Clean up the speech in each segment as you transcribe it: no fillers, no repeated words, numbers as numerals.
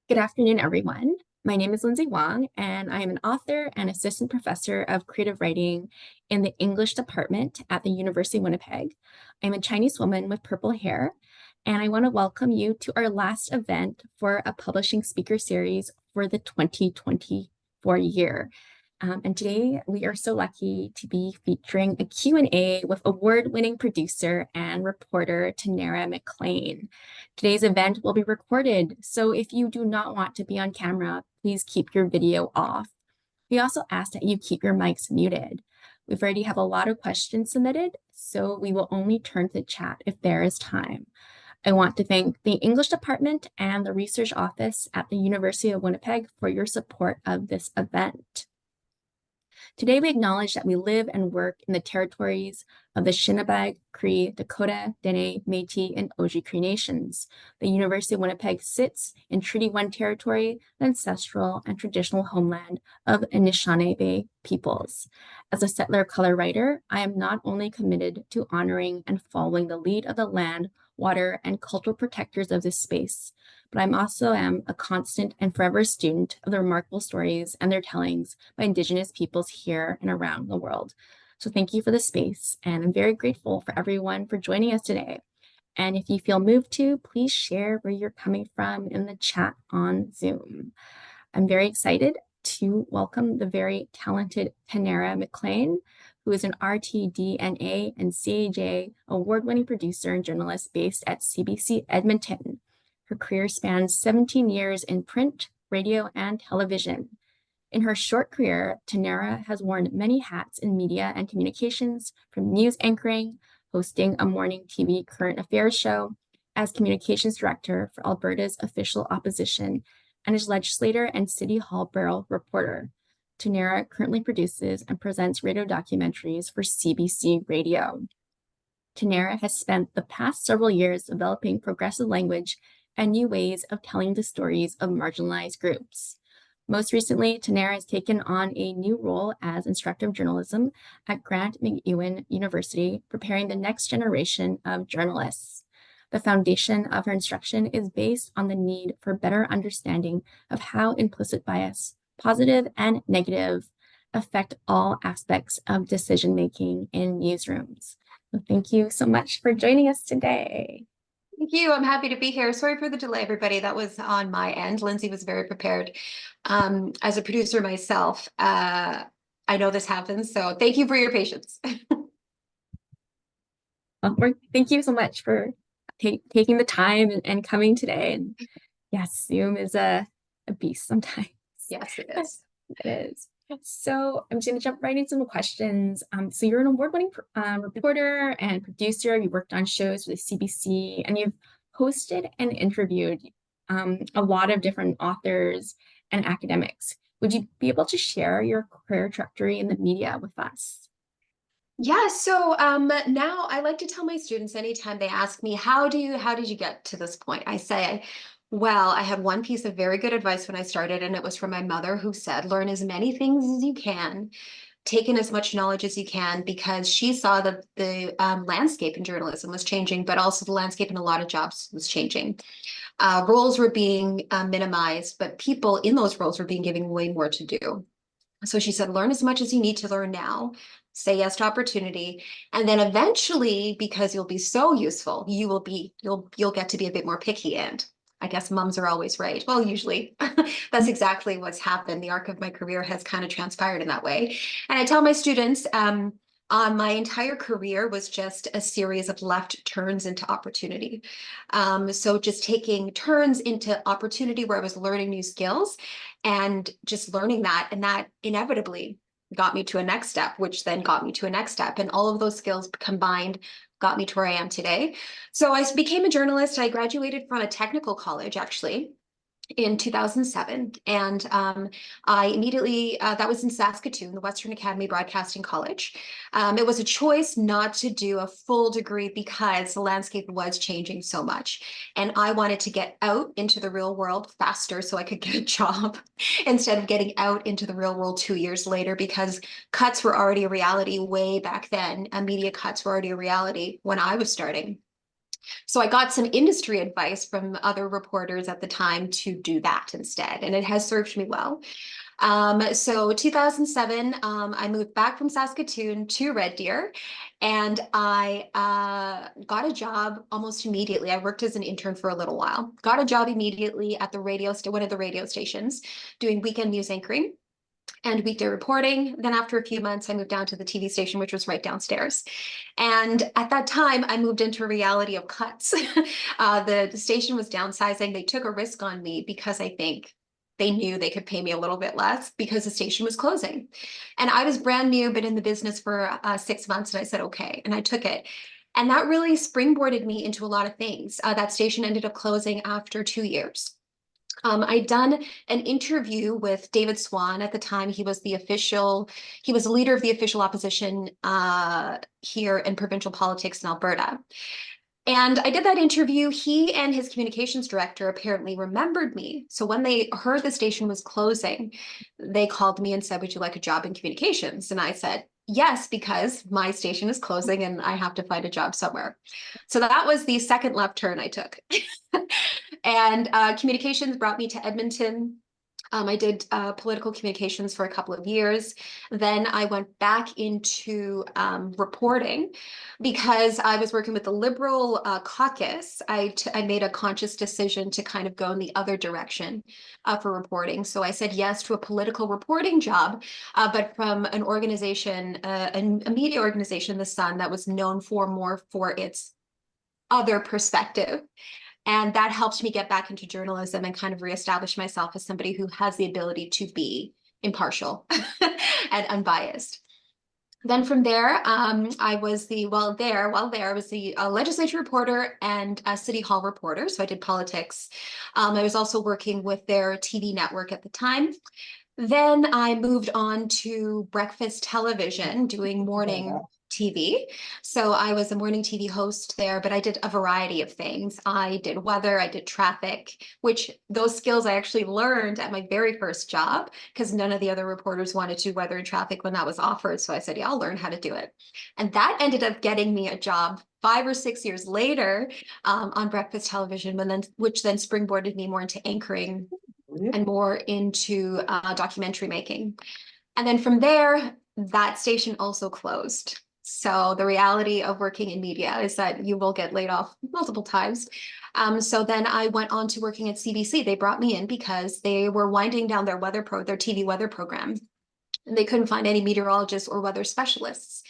Good afternoon, everyone. My name is Lindsay Wong, and I am an author and assistant professor of creative writing in the English department at the University of Winnipeg. I'm a Chinese woman with purple hair, and I want to welcome you to our last event for a publishing speaker series for the 2024 year. And today we are so lucky to be featuring a Q&A with award-winning producer and reporter Tanara McLean. Today's event will be recorded, so if you do not want to be on camera, please keep your video off. We also ask that you keep your mics muted. We've already have a lot of questions submitted, so we will only turn to the chat if there is time. I want to thank the English department and the research office at the University of Winnipeg for your support of this event. Today, we acknowledge that we live and work in the territories of the Shinabag, Cree, Dakota, Dene, Métis, and Oji-Cree nations. The University of Winnipeg sits in Treaty 1 territory, the ancestral and traditional homeland of Anishinaabe peoples. As a settler color writer, I am not only committed to honoring and following the lead of the land, water, and cultural protectors of this space, but I also am a constant and forever student of the remarkable stories and their tellings by Indigenous peoples here and around the world. So thank you for the space, and I'm very grateful for everyone for joining us today. And if you feel moved to, please share where you're coming from in the chat on Zoom. I'm very excited to welcome the very talented Tanara McLean, who is an RTDNA and CAJ award-winning producer and journalist based at CBC Edmonton. Her career spans 17 years in print, radio, and television. In her short career, Tanara has worn many hats in media and communications, from news anchoring, hosting a morning TV current affairs show, as communications director for Alberta's official opposition, and as legislator and City Hall Bureau reporter. Tanara currently produces and presents radio documentaries for CBC Radio. Tanara has spent the past several years developing progressive language and new ways of telling the stories of marginalized groups. Most recently, Tanara has taken on a new role as instructor of journalism at Grant McEwen University, preparing the next generation of journalists. The foundation of her instruction is based on the need for better understanding of how implicit bias, positive and negative, affect all aspects of decision-making in newsrooms. So thank you so much for joining us today. Thank you. I'm happy to be here. Sorry for the delay, everybody. That was on my end. Lindsay was very prepared. As a producer myself, I know this happens, so thank you for your patience. Thank you so much for taking the time and coming today. And yes, Zoom is a beast sometimes. Yes, it is. It is. So I'm just going to jump right into some questions. So you're an award-winning reporter and producer. You worked on shows with the CBC, and you've hosted and interviewed a lot of different authors and academics. Would you be able to share your career trajectory in the media with us? Yeah, so now I like to tell my students anytime they ask me, how did you get to this point? I say, well, I had one piece of very good advice when I started, and it was from my mother, who said, learn as many things as you can, take in as much knowledge as you can, because she saw that the landscape in journalism was changing, but also the landscape in a lot of jobs was changing. Roles were being minimized, but people in those roles were being given way more to do. So she said, learn as much as you need to learn now, say yes to opportunity, and then eventually, because you'll be so useful, you'll get to be a bit more picky. And I guess moms are always right. Well, usually that's exactly what's happened. The arc of my career has kind of transpired in that way. And I tell my students, my entire career was just a series of left turns into opportunity. So just taking turns into opportunity where I was learning new skills and just learning that, and that inevitably got me to a next step, which then got me to a next step. And all of those skills combined got me to where I am today. So I became a journalist. I graduated from a technical college, actually, in 2007. And I immediately, that was in Saskatoon, the Western Academy Broadcasting College. It was a choice not to do a full degree because the landscape was changing so much. And I wanted to get out into the real world faster so I could get a job instead of getting out into the real world 2 years later, because cuts were already a reality way back then. And media cuts were already a reality when I was starting. So I got some industry advice from other reporters at the time to do that instead, and it has served me well. So 2007, I moved back from Saskatoon to Red Deer, and I got a job almost immediately. I worked as an intern for a little while. Got a job immediately at the one of the radio stations, doing weekend news anchoring and weekday reporting. Then after a few months, I moved down to the TV station, which was right downstairs. And at that time, I moved into a reality of cuts. The station was downsizing. They took a risk on me because I think they knew they could pay me a little bit less because the station was closing. And I was brand new, been in the business for 6 months, and I said, okay, and I took it. And that really springboarded me into a lot of things. That station ended up closing after 2 years. I'd done an interview with David Swan at the time. He was he was the leader of the official opposition here in provincial politics in Alberta. And I did that interview. He and his communications director apparently remembered me. So when they heard the station was closing, they called me and said, would you like a job in communications? And I said, yes, because my station is closing and I have to find a job somewhere. So that was the second left turn I took. And communications brought me to Edmonton. I did political communications for a couple of years. Then I went back into reporting because I was working with the Liberal caucus. I made a conscious decision to kind of go in the other direction for reporting. So I said yes to a political reporting job, but from an organization, a media organization, The Sun, that was known for more for its other perspective. And that helped me get back into journalism and kind of reestablish myself as somebody who has the ability to be impartial and unbiased. Then from there, I was I was the legislature reporter and a city hall reporter. So I did politics. I was also working with their TV network at the time. Then I moved on to breakfast television, doing morning TV. So I was a morning TV host there, but I did a variety of things. I did weather, I did traffic, which those skills I actually learned at my very first job because none of the other reporters wanted to do weather and traffic when that was offered. So I said, yeah, I'll learn how to do it. And that ended up getting me a job 5 or 6 years later on breakfast television, which then springboarded me more into anchoring and more into documentary making. And then from there, that station also closed. So the reality of working in media is that you will get laid off multiple times. So then I went on to working at CBC. They brought me in because they were winding down their their TV weather program. And they couldn't find any meteorologists or weather specialists.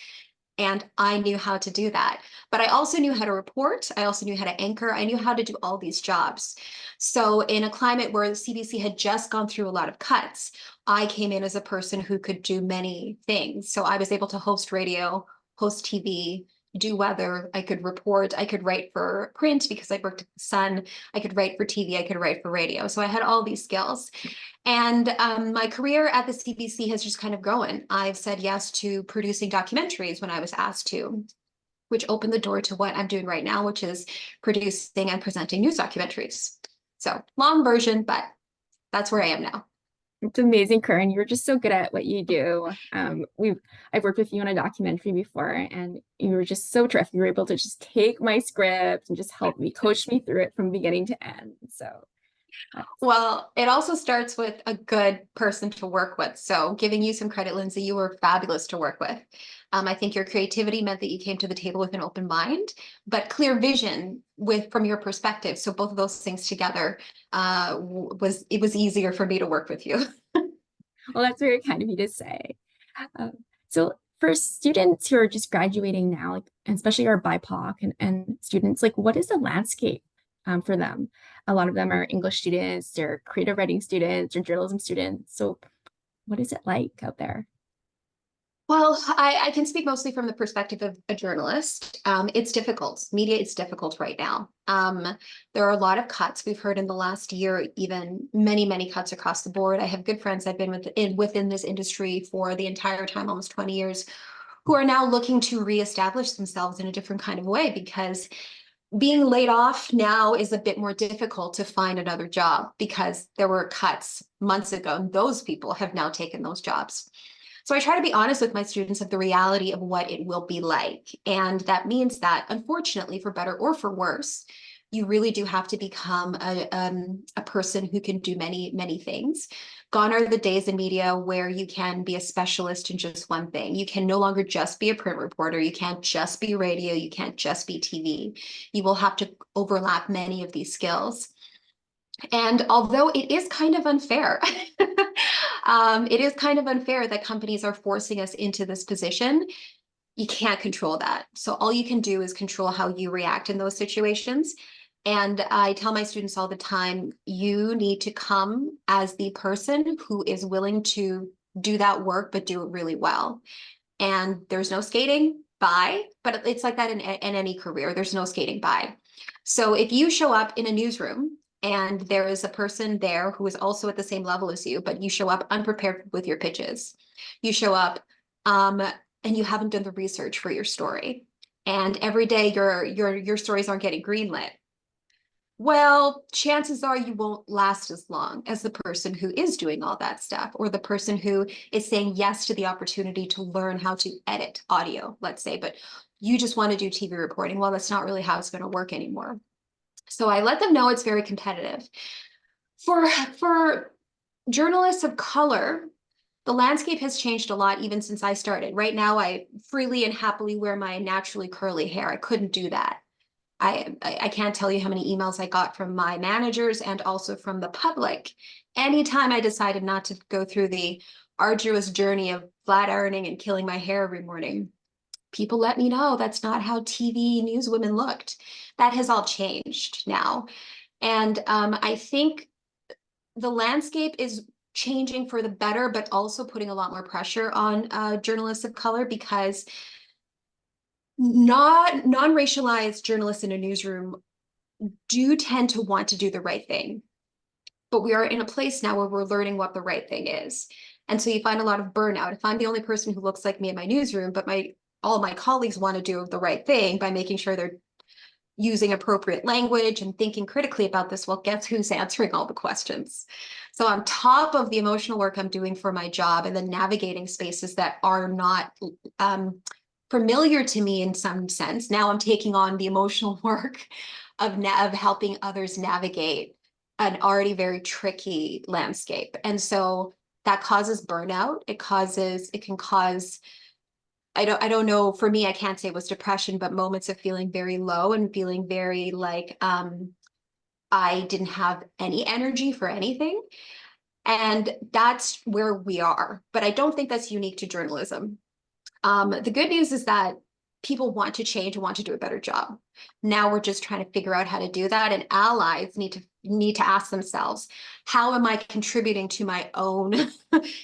And I knew how to do that. But I also knew how to report. I also knew how to anchor. I knew how to do all these jobs. So in a climate where the CBC had just gone through a lot of cuts, I came in as a person who could do many things. So I was able to host radio, host TV, do weather. I could report. I could write for print because I worked at the Sun. I could write for TV. I could write for radio. So I had all these skills. And my career at the CBC has just kind of grown. I've said yes to producing documentaries when I was asked to, which opened the door to what I'm doing right now, which is producing and presenting news documentaries. So long version, but that's where I am now. It's amazing, Corinne. You're just so good at what you do. I've worked with you on a documentary before, and you were just so terrific. You were able to just take my script and just help me, coach me through it from beginning to end. So Well, it also starts with a good person to work with. So giving you some credit, Lindsay, you were fabulous to work with. I think your creativity meant that you came to the table with an open mind, but clear vision from your perspective. So both of those things together was easier for me to work with you. well, that's very kind of you to say. So for students who are just graduating now, like, and especially our BIPOC and students, like what is the landscape for them? A lot of them are English students, they're creative writing students, or journalism students. So what is it like out there? Well, I can speak mostly from the perspective of a journalist. It's difficult. Media is difficult right now. There are a lot of cuts. We've heard in the last year, even many cuts across the board. I have good friends I've been within this industry for the entire time, almost 20 years, who are now looking to reestablish themselves in a different kind of way because being laid off now is a bit more difficult to find another job because there were cuts months ago, and those people have now taken those jobs. So I try to be honest with my students of the reality of what it will be like. And that means that, unfortunately, for better or for worse, you really do have to become a person who can do many, many things. Gone are the days in media where you can be a specialist in just one thing. You can no longer just be a print reporter. You can't just be radio. You can't just be TV. You will have to overlap many of these skills. And although it is kind of unfair, it is kind of unfair that companies are forcing us into this position. You can't control that. So all you can do is control how you react in those situations. And I tell my students all the time, you need to come as the person who is willing to do that work, but do it really well. And there's no skating by, but it's like that in any career. There's no skating by. So if you show up in a newsroom and there is a person there who is also at the same level as you, but you show up unprepared with your pitches, you show up and you haven't done the research for your story, and every day your stories aren't getting greenlit, well, chances are you won't last as long as the person who is doing all that stuff, or the person who is saying yes to the opportunity to learn how to edit audio, let's say, but you just want to do TV reporting. Well, that's not really how it's going to work anymore. So I let them know it's very competitive. For journalists of color, the landscape has changed a lot even since I started. Right now, I freely and happily wear my naturally curly hair. I couldn't do that. I can't tell you how many emails I got from my managers and also from the public. Anytime I decided not to go through the arduous journey of flat ironing and killing my hair every morning, people let me know that's not how TV newswomen looked. That has all changed now. And I think the landscape is changing for the better, but also putting a lot more pressure on journalists of color, because not non-racialized journalists in a newsroom do tend to want to do the right thing. But we are in a place now where we're learning what the right thing is. And so you find a lot of burnout. If I'm the only person who looks like me in my newsroom, but all my colleagues want to do the right thing by making sure they're using appropriate language and thinking critically about this, well, guess who's answering all the questions? So on top of the emotional work I'm doing for my job and then navigating spaces that are not familiar to me in some sense, now I'm taking on the emotional work of helping others navigate an already very tricky landscape. And so that causes burnout. It can cause, I don't know, for me, I can't say it was depression, but moments of feeling very low and feeling very like I didn't have any energy for anything. And that's where we are. But I don't think that's unique to journalism. The good news is that people want to change and want to do a better job. Now we're just trying to figure out how to do that, and allies need to ask themselves, how am I contributing to my own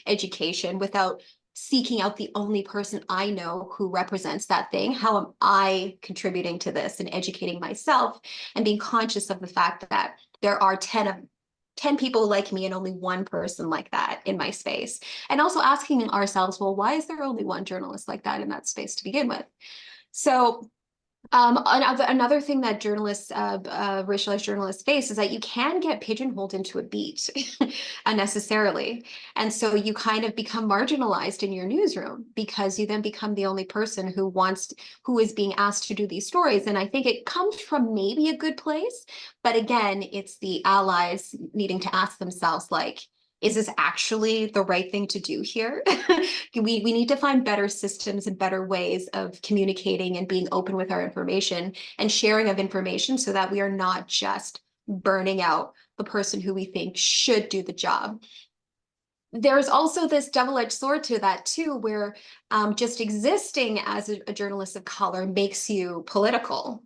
education without seeking out the only person I know who represents that thing? How am I contributing to this and educating myself and being conscious of the fact that there are 10 people like me and only one person like that in my space? And also asking ourselves, well, why is there only one journalist like that in that space to begin with? So another thing that racialized journalists face is that you can get pigeonholed into a beat unnecessarily. And so you kind of become marginalized in your newsroom because you then become the only person who is being asked to do these stories. And I think it comes from maybe a good place, but again, it's the allies needing to ask themselves, like, is this actually the right thing to do here? We need to find better systems and better ways of communicating and being open with our information and sharing of information so that we are not just burning out the person who we think should do the job. There's also this double-edged sword to that too, where just existing as a journalist of color makes you political.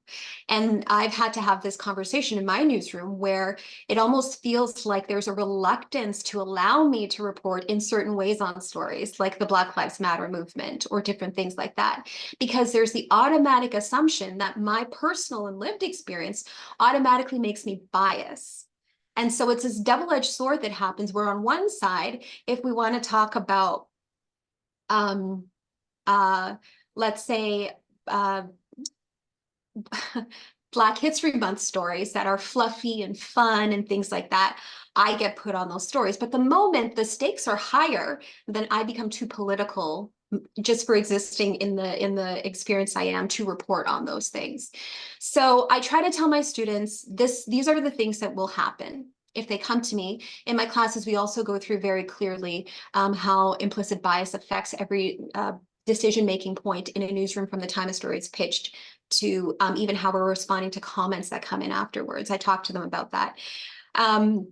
And I've had to have this conversation in my newsroom where it almost feels like there's a reluctance to allow me to report in certain ways on stories like the Black Lives Matter movement or different things like that, because there's the automatic assumption that my personal and lived experience automatically makes me biased. And so it's this double-edged sword that happens where on one side, if we want to talk about, um, uh, let's say, Black History Month stories that are fluffy and fun and things like that, I get put on those stories. But the moment the stakes are higher, then I become too political just for existing in the experience I am to report on those things. So I try to tell my students these are the things that will happen if they come to me. In my classes, we also go through very clearly how implicit bias affects every decision-making point in a newsroom from the time a story is pitched to even how we're responding to comments that come in afterwards. I talk to them about that. Um,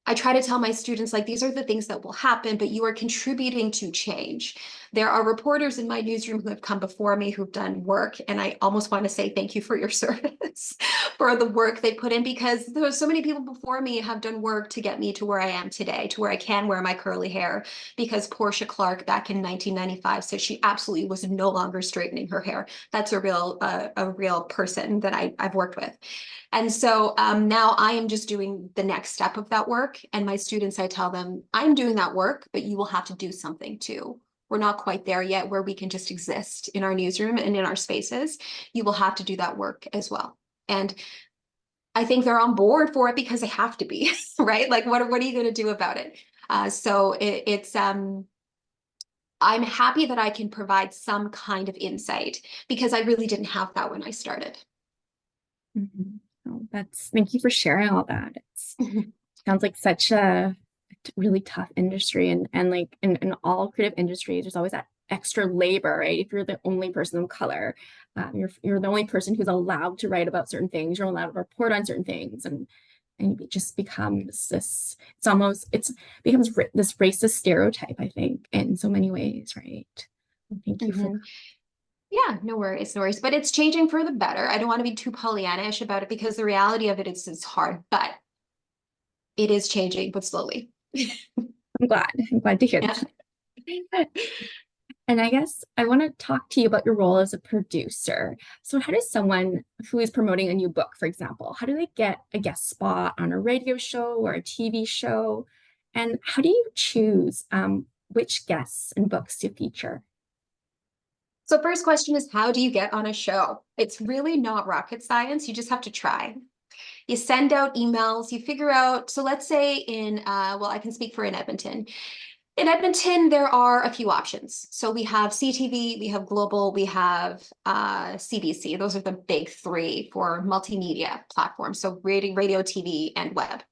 I try to tell my students, like, these are the things that will happen, but you are contributing to change. There are reporters in my newsroom who have come before me who've done work, and I almost want to say thank you for your service, for the work they put in, because there so many people before me have done work to get me to where I am today, to where I can wear my curly hair, because Portia Clark back in 1995 said she absolutely was no longer straightening her hair. That's a real person that I've worked with. And so now I am just doing the next step of that work. And my students, I tell them, I'm doing that work, but you will have to do something too. We're not quite there yet where we can just exist in our newsroom and in our spaces. You will have to do that work as well. And I think they're on board for it because they have to be, right? Like, what are you going to do about it? I'm happy that I can provide some kind of insight because I really didn't have that when I started. Mhm. Oh, thank you for sharing all that. Sounds like such a really tough industry, and like in all creative industries, there's always that extra labor, right? If you're the only person of color, you're the only person who's allowed to write about certain things, you're allowed to report on certain things, and it just becomes this, it's becomes this racist stereotype, I think, in so many ways, right? Thank you for Mhm. Yeah, no worries, no worries. But it's changing for the better. I don't want to be too Pollyannish about it because the reality of it is it's hard, but it is changing, but slowly. I'm glad to hear Yeah. that. And I guess I want to talk to you about your role as a producer. So, how does someone who is promoting a new book, for example, how do they get a guest spot on a radio show or a TV show? And how do you choose which guests and books to feature? So first question is, how do you get on a show? It's really not rocket science. You just have to try. You send out emails, you figure out, so let's say well, I can speak for in Edmonton. In Edmonton, there are a few options. So we have CTV, we have Global, we have CBC. Those are the big three for multimedia platforms. So radio, TV, and web.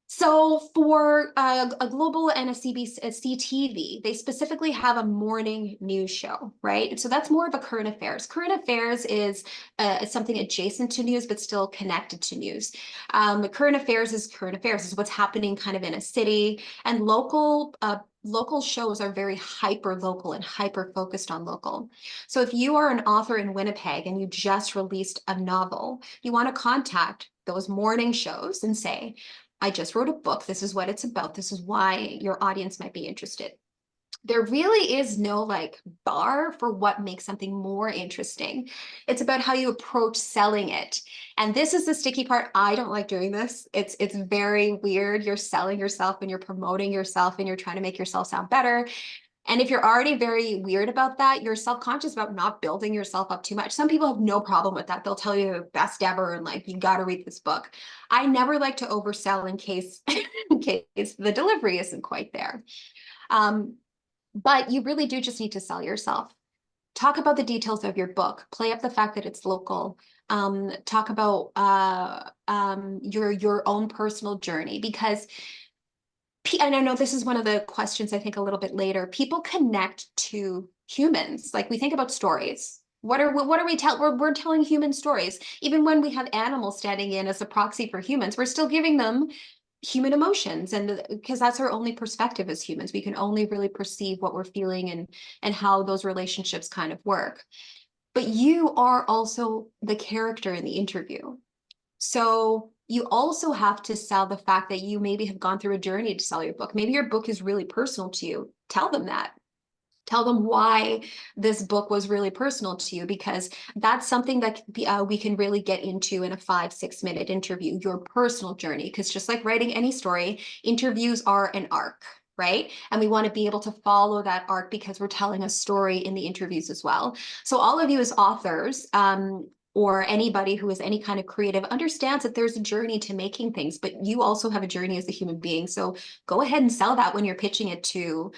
So for a Global and a CTV, they specifically have a morning news show, right? So that's more of a current affairs. Current affairs is something adjacent to news, but still connected to news. Current affairs is what's happening kind of in a city, and local shows are very hyper local and hyper focused on local. So if you are an author in Winnipeg and you just released a novel, you want to contact those morning shows and say, I just wrote a book. This is what it's about. This is why your audience might be interested. There really is no like bar for what makes something more interesting. It's about how you approach selling it. And this is the sticky part. I don't like doing this. It's very weird. You're selling yourself and you're promoting yourself and you're trying to make yourself sound better. And if you're already very weird about that, you're self-conscious about not building yourself up too much. Some people have no problem with that. They'll tell you best ever and like, you got to read this book. I never like to oversell in case in case the delivery isn't quite there. Um, but you really do just need to sell yourself. Talk about the details of your book. Play up the fact that it's local. Talk about your own personal journey, because and I know this is one of the questions I think a little bit later. People connect to humans. Like we think about stories. What are we tell? We're telling human stories. Even when we have animals standing in as a proxy for humans, we're still giving them human emotions, and because that's our only perspective as humans. We can only really perceive what we're feeling and how those relationships kind of work. But you are also the character in the interview. So you also have to sell the fact that you maybe have gone through a journey to sell your book. Maybe your book is really personal to you. Tell them that. Tell them why this book was really personal to you, because that's something that we can really get into in a 5-6 minute interview, your personal journey. Because just like writing any story, interviews are an arc, right? And we want to be able to follow that arc because we're telling a story in the interviews as well. So all of you as authors, or anybody who is any kind of creative understands that there's a journey to making things, but you also have a journey as a human being. So go ahead and sell that when you're pitching it to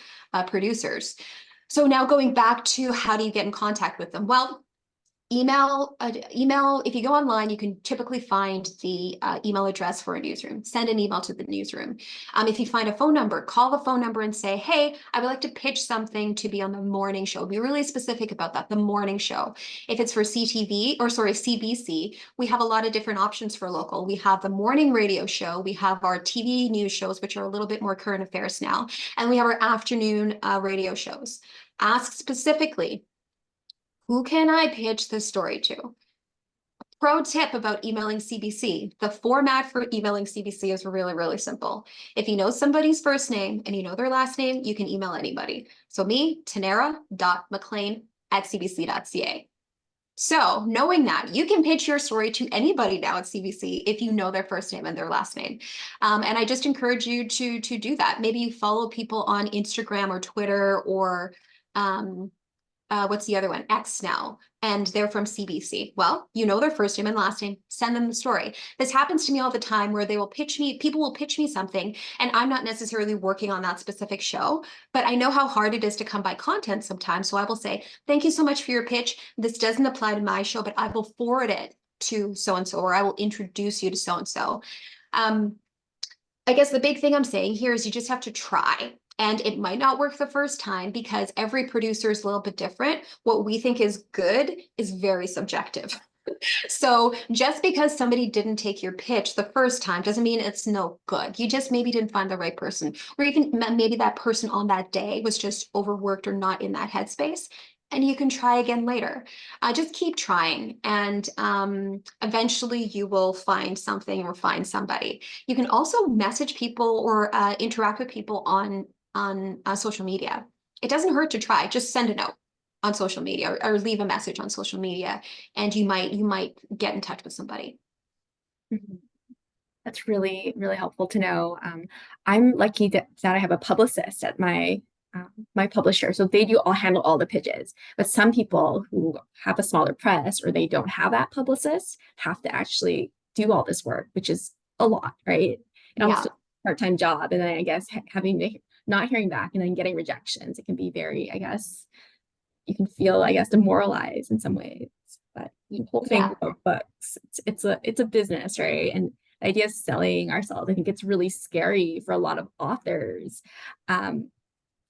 producers. So now going back to how do you get in contact with them? Well, email, if you go online, you can typically find the email address for a newsroom. Send an email to the newsroom. If you find a phone number, call the phone number and say, hey, I would like to pitch something to be on the morning show. Be really specific about that, the morning show. If it's for CBC, we have a lot of different options for local. We have the morning radio show, we have our TV news shows, which are a little bit more current affairs now, and we have our afternoon radio shows. Ask specifically, who can I pitch this story to? Pro tip about emailing CBC. The format for emailing CBC is really, really simple. If you know somebody's first name and you know their last name, you can email anybody. So me, Tanara.McLean@cbc.ca. So knowing that, you can pitch your story to anybody now at CBC if you know their first name and their last name. And I just encourage you to do that. Maybe you follow people on Instagram or Twitter or what's the other one? X now. And they're from CBC. Well, you know their first name and last name, send them the story. This happens to me all the time where people will pitch me something and I'm not necessarily working on that specific show, but I know how hard it is to come by content sometimes. So I will say, thank you so much for your pitch. This doesn't apply to my show, but I will forward it to so-and-so, or I will introduce you to so-and-so. I guess the big thing I'm saying here is you just have to try. And it might not work the first time because every producer is a little bit different. What we think is good is very subjective. So just because somebody didn't take your pitch the first time doesn't mean it's no good. You just maybe didn't find the right person, or you can maybe that person on that day was just overworked or not in that headspace, and you can try again later. Just keep trying, and eventually you will find something or find somebody. You can also message people or interact with people on social media. It doesn't hurt to try. Just send a note on social media, or leave a message on social media, and you might get in touch with somebody. Mhm. That's really, really helpful to know. I'm lucky that I have a publicist at my publisher, so they do all handle all the pitches. But some people who have a smaller press or they don't have that publicist have to actually do all this work, which is a lot, right? And Yeah. also part-time job, and then I guess having to not hearing back and then getting rejections. It can be very, I guess, you can feel, I guess, demoralized in some ways. But the whole thing Yeah. about books, it's a business, right? And the idea of selling ourselves, I think it's really scary for a lot of authors. And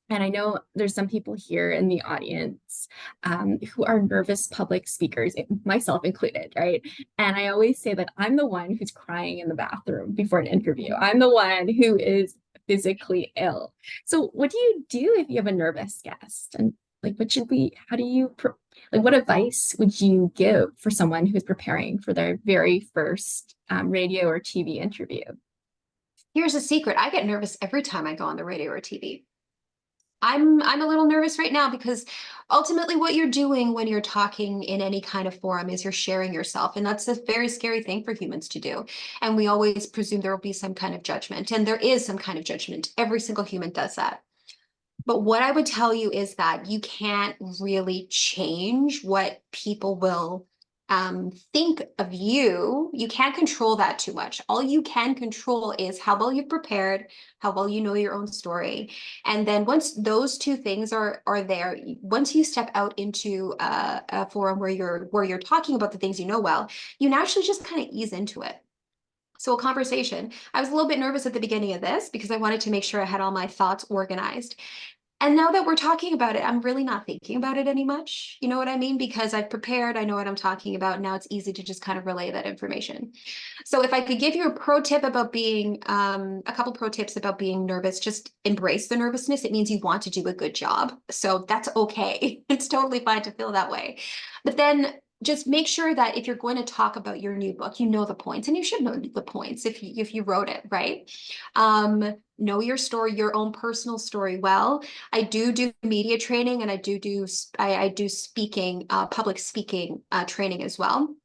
I know there's some people here in the audience who are nervous public speakers, myself included, right? And I always say that I'm the one who's crying in the bathroom before an interview. I'm the one who is physically ill. So what do you do if you have a nervous guest? And like, what advice would you give for someone who's preparing for their very first radio or TV interview? Here's a secret. I get nervous every time I go on the radio or TV. I'm a little nervous right now because ultimately what you're doing when you're talking in any kind of forum is you're sharing yourself. And that's a very scary thing for humans to do. And we always presume there will be some kind of judgment. And there is some kind of judgment. Every single human does that. But what I would tell you is that you can't really change what people will think of you. You can't control that too much. All you can control is how well you've prepared, how well you know your own story. And then once those two things are there, once you step out into a forum where you're talking about the things you know well, you naturally just kind of ease into it. So a conversation. I was a little bit nervous at the beginning of this because I wanted to make sure I had all my thoughts organized. And now that we're talking about it, I'm really not thinking about it any much. You know what I mean? Because I've prepared, I know what I'm talking about. Now it's easy to just kind of relay that information. So if I could give you a pro tip about being, a couple pro tips about being nervous, just embrace the nervousness. It means you want to do a good job. So that's okay. It's totally fine to feel that way. But then just make sure that if you're going to talk about your new book, you know the points, and you should know the points if you wrote it, right? Know your story, your own personal story well. I do media training, and I do speaking, public speaking training as well.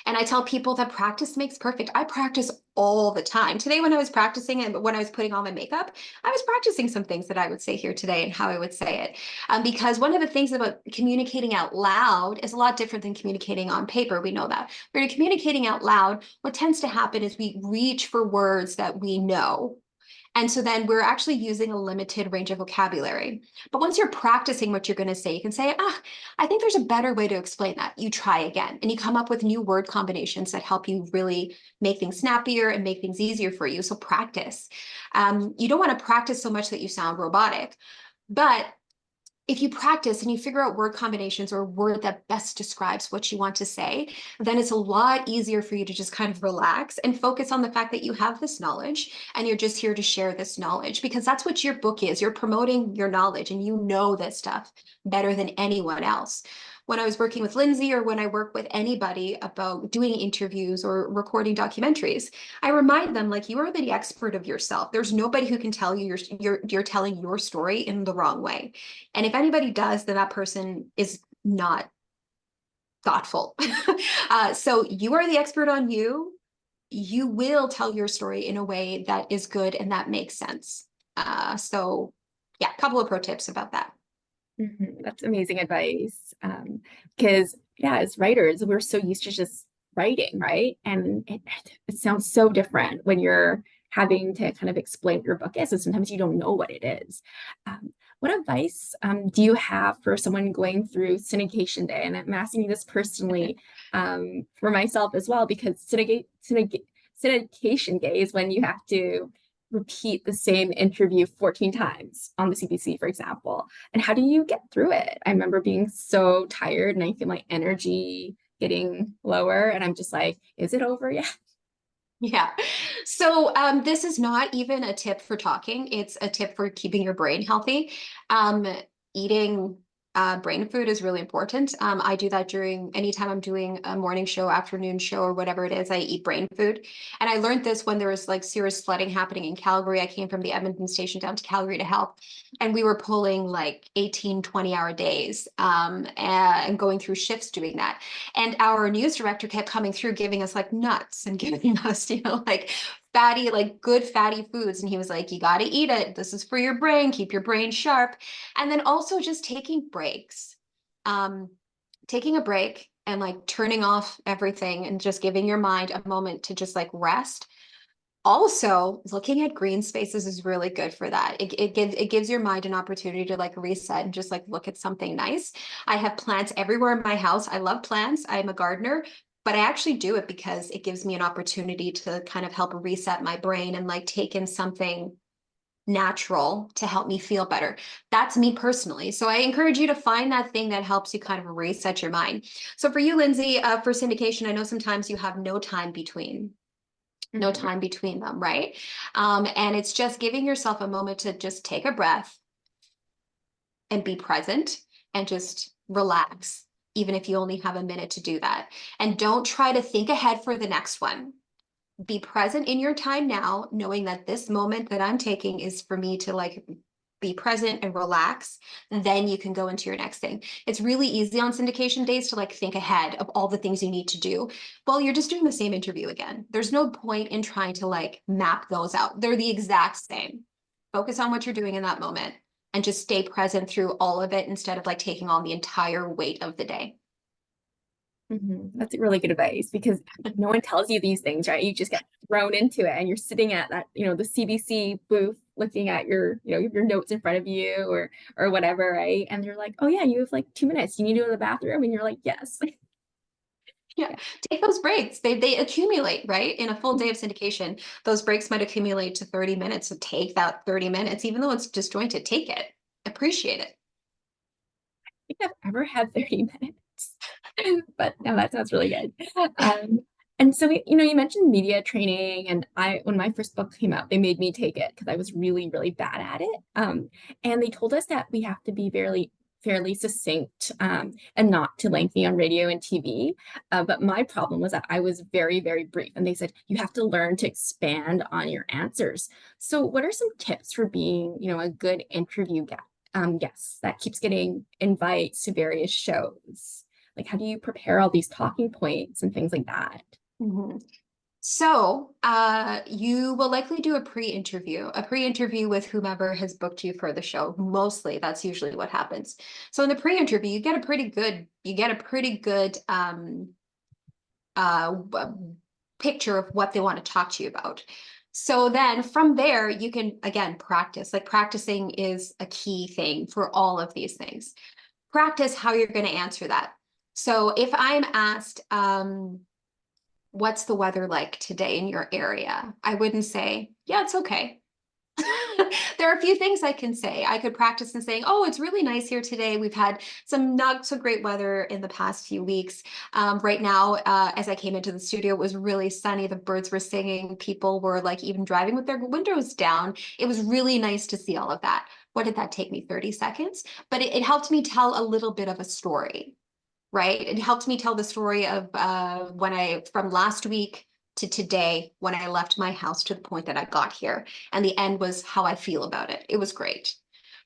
And I tell people that practice makes perfect. I practice all the time. Today, when I was practicing and when I was putting on my makeup, I was practicing some things that I would say here today and how I would say it. Because one of the things about communicating out loud is a lot different than communicating on paper. We know that. When you're communicating out loud, what tends to happen is we reach for words that we know. And so then we're actually using a limited range of vocabulary. But once you're practicing what you're going to say, you can say, I think there's a better way to explain that. You try again and you come up with new word combinations that help you really make things snappier and make things easier for you. So practice. You don't want to practice so much that you sound robotic, but if you practice and you figure out word combinations or a word that best describes what you want to say, then it's a lot easier for you to just kind of relax and focus on the fact that you have this knowledge and you're just here to share this knowledge, because that's what your book is. You're promoting your knowledge and you know this stuff better than anyone else. When I was working with Lindsay or when I work with anybody about doing interviews or recording documentaries, I remind them, like, you are the expert of yourself. There's nobody who can tell you you're telling your story in the wrong way. And if anybody does, then that person is not thoughtful. So you are the expert on you. You will tell your story in a way that is good and that makes sense. So yeah, a couple of pro tips about that. That's amazing advice. Because yeah, as writers, we're so used to just writing, right? And it sounds so different when you're having to kind of explain what your book is, and sometimes you don't know what it is. What advice do you have for someone going through syndication day? And I'm asking you this personally for myself as well, because syndication day is when you have to repeat the same interview 14 times on the CBC, for example. And how do you get through it? I remember being so tired and I feel my energy getting lower. And I'm just like, is it over yet? Yeah. So this is not even a tip for talking. It's a tip for keeping your brain healthy. Eating brain food is really important. I do that during anytime I'm doing a morning show, afternoon show, or whatever it is, I eat brain food. And I learned this when there was like serious flooding happening in Calgary. I came from the Edmonton station down to Calgary to help. And we were pulling like 18, 20-hour days and going through shifts doing that. And our news director kept coming through giving us like nuts and giving us, like fatty, like good fatty foods. And he was like, you got to eat it. This is for your brain. Keep your brain sharp. And then also just taking breaks, um, taking a break and like turning off everything and just giving your mind a moment to just like rest. Also, looking at green spaces is really good for that. It gives your mind an opportunity to like reset and just like look at something nice. I have plants everywhere in my house. I love plants. I'm a gardener, but I actually do it because it gives me an opportunity to kind of help reset my brain and like take in something natural to help me feel better. That's me personally. So I encourage you to find that thing that helps you kind of reset your mind. So for you, Lindsay, for syndication, I know sometimes you have no Mhm. time between them, right? And it's just giving yourself a moment to just take a breath and be present and just relax, even if you only have a minute to do that. And don't try to think ahead for the next one. Be present in your time now, knowing that this moment that I'm taking is for me to like be present and relax. And then you can go into your next thing. It's really easy on syndication days to like think ahead of all the things you need to do. Well, you're just doing the same interview again. There's no point in trying to like map those out. They're the exact same. Focus on what you're doing in that moment and just stay present through all of it instead of like taking on the entire weight of the day. That's really good advice because no one tells you these things, right? You just get thrown into it and you're sitting at that, the CBC booth looking at your notes in front of you or whatever, right? And they're like, oh yeah, you have like 2 minutes. You need to go to the bathroom. And you're like, yes. Yeah, Yeah. take those breaks. They accumulate, right? In a full day of syndication, those breaks might accumulate to 30 minutes. So take that 30 minutes, even though it's disjointed, take it. Appreciate it. Think I've ever had 30 minutes. But no, that sounds really good. Um, and so you mentioned media training, and when my first book came out, they made me take it because I was really, really bad at it. And they told us that we have to be fairly succinct and not too lengthy on radio and TV. But my problem was that I was very, very brief, and they said you have to learn to expand on your answers. So, what are some tips for being, a good interview guest that keeps getting invites to various shows? Like, how do you prepare all these talking points and things like that? Mhm. So, you will likely do a pre-interview with whomever has booked you for the show. Mostly, that's usually what happens. So in the pre-interview, you get a pretty good picture of what they want to talk to you about. So then from there, you can again practice. Like practicing is a key thing for all of these things. Practice how you're going to answer that. So if I'm asked, what's the weather like today in your area? I wouldn't say, yeah, it's okay. There are a few things I can say. I could practice in saying, oh, it's really nice here today. We've had some not so great weather in the past few weeks. Right now, as I came into the studio, it was really sunny. The birds were singing. People were like even driving with their windows down. It was really nice to see all of that. What did that take me? 30 seconds? But it helped me tell a little bit of a story, right? It helped me tell the story of from last week to today when I left my house to the point that I got here. And the end was how I feel about it. It was great.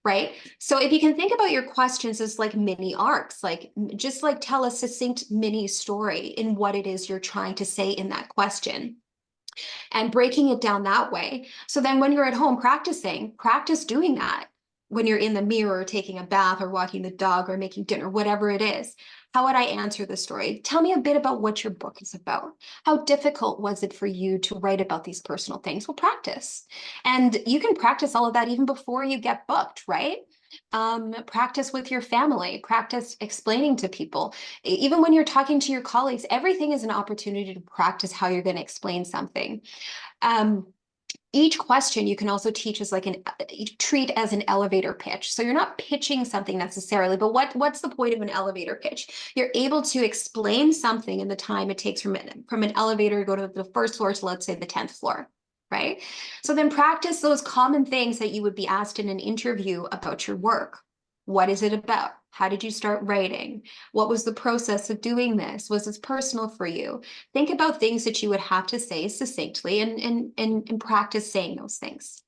Right. So if you can think about your questions as like mini arcs, like just like tell a succinct mini story in what it is you're trying to say in that question and breaking it down that way. So then when you're at home practicing, practice doing that when you're in the mirror, taking a bath or walking the dog or making dinner, whatever it is. How would I answer the story? Tell me a bit about what your book is about. How difficult was it for you to write about these personal things? Well, practice. And you can practice all of that even before you get booked, right? Practice with your family, practice explaining to people. Even when you're talking to your colleagues, everything is an opportunity to practice how you're going to explain something. Um, each question you can also teach as like treat as an elevator pitch. So you're not pitching something necessarily, but what's the point of an elevator pitch? You're able to explain something in the time it takes from an elevator to go to the first floor to, let's say, the 10th floor, right? So then practice those common things that you would be asked in an interview about your work. What is it about? How did you start writing? What was the process of doing this? Was this personal for you? Think about things that you would have to say succinctly and practice saying those things.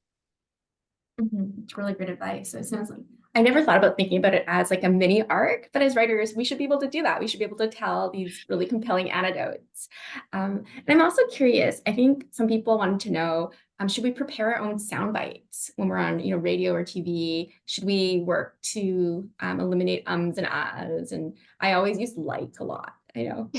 It's really great advice. So it sounds like I never thought about thinking about it as like a mini arc, but as writers, we should be able to do that. We should be able to tell these really compelling anecdotes. And I'm also curious. I think some people wanted to know: should we prepare our own sound bites when we're on, radio or TV? Should we work to eliminate ums and ahs? And I always use like a lot. I know.